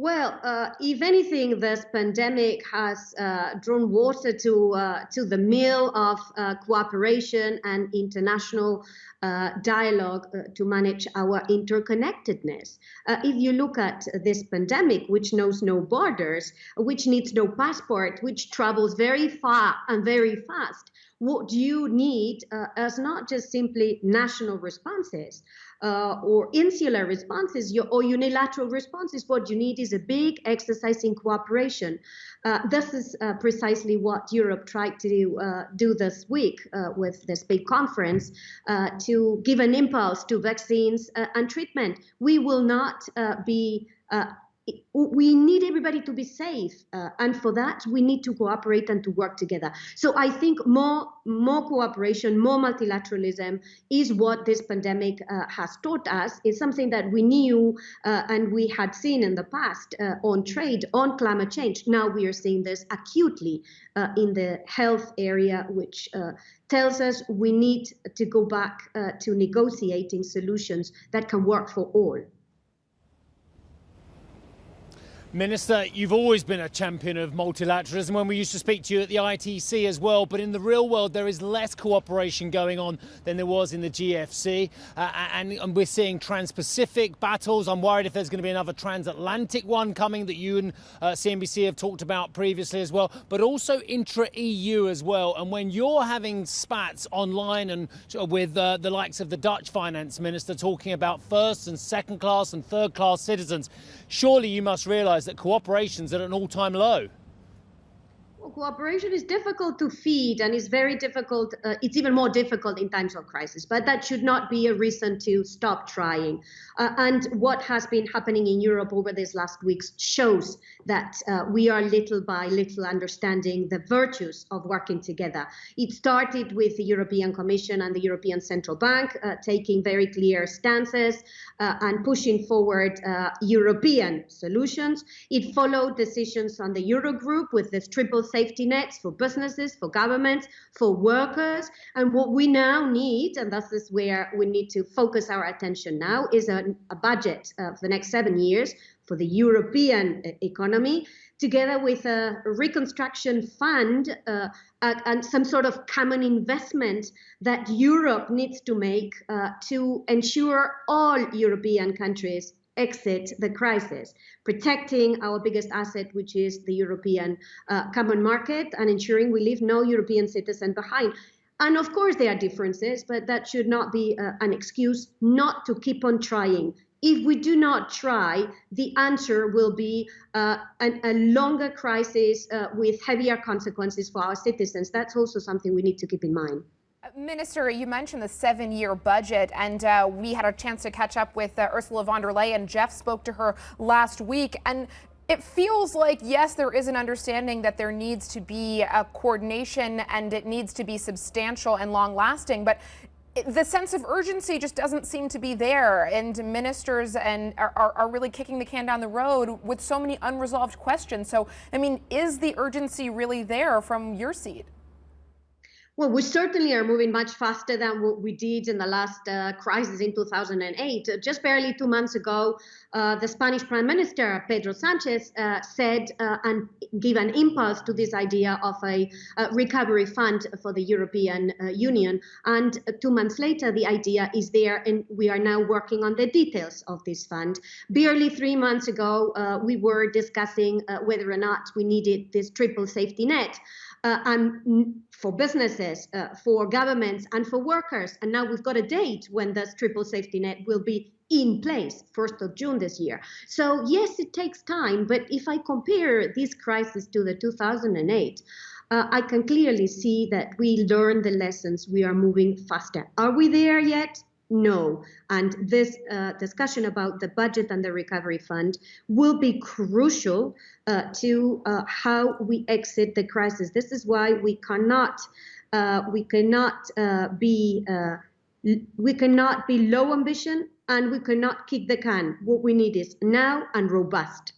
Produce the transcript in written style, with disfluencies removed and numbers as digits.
Well, if anything, this pandemic has drawn water to the mill of cooperation and international dialogue to manage our interconnectedness. If you look at this pandemic, which knows no borders, which needs no passport, which travels very far and very fast, what you need is not just simply national responses or insular responses or unilateral responses. What you need is a big exercise in cooperation. This is precisely what Europe tried to do this week with this big conference to give an impulse to vaccines and treatment. We will not be we need everybody to be safe, and for that we need to cooperate and to work together. So I think more cooperation, more multilateralism is what this pandemic has taught us. It's something that we knew and we had seen in the past on trade, on climate change. Now we are seeing this acutely in the health area, which tells us we need to go back to negotiating solutions that can work for all. Minister, you've always been a champion of multilateralism when we used to speak to you at the ITC as well, but in the real world there is less cooperation going on than there was in the GFC, and we're seeing trans-Pacific battles. I'm worried if there's going to be another transatlantic one coming that you and CNBC have talked about previously as well, but also intra-EU as well. And when you're having spats online and with the likes of the Dutch finance minister talking about first and second class and third class citizens, surely you must realise that cooperation's at an all-time low. Well, cooperation is difficult to feed and is very difficult. It's even more difficult in times of crisis, but that should not be a reason to stop trying. And what has been happening in Europe over these last weeks shows that we are little by little understanding the virtues of working together. It started with the European Commission and the European Central Bank taking very clear stances and pushing forward European solutions. It followed decisions on the Eurogroup with this triple safety nets for businesses, for governments, for workers. And what we now need, and this is where we need to focus our attention now, is a budget for the next 7 years for the European economy, together with a reconstruction fund and some sort of common investment that Europe needs to make to ensure all European countries exit the crisis, protecting our biggest asset, which is the European common market, and ensuring we leave no European citizen behind. And of course there are differences, but that should not be an excuse not to keep on trying. If we do not try, the answer will be a longer crisis with heavier consequences for our citizens. That's also something we need to keep in mind. Minister, you mentioned the 7-year budget, and we had a chance to catch up with Ursula von der Leyen. Jeff spoke to her last week, and it feels like, yes, there is an understanding that there needs to be a coordination and it needs to be substantial and long-lasting, but the sense of urgency just doesn't seem to be there, and ministers are really kicking the can down the road with so many unresolved questions. So, I mean, is the urgency really there from your seat? Well, we certainly are moving much faster than what we did in the last crisis in 2008. Just barely 2 months ago, the Spanish Prime Minister, Pedro Sanchez, said and gave an impulse to this idea of a recovery fund for the European Union. And 2 months later, the idea is there, and we are now working on the details of this fund. Barely 3 months ago, we were discussing whether or not we needed this triple safety net. And for businesses, for governments, and for workers. And now we've got a date when this triple safety net will be in place, 1st of June this year. So yes, it takes time, but if I compare this crisis to the 2008, I can clearly see that we learned the lessons. We are moving faster. Are we there yet? No. And this discussion about the budget and the recovery fund will be crucial to how we exit the crisis. This is why we cannot be low ambition, and we cannot kick the can. What we need is now and robust.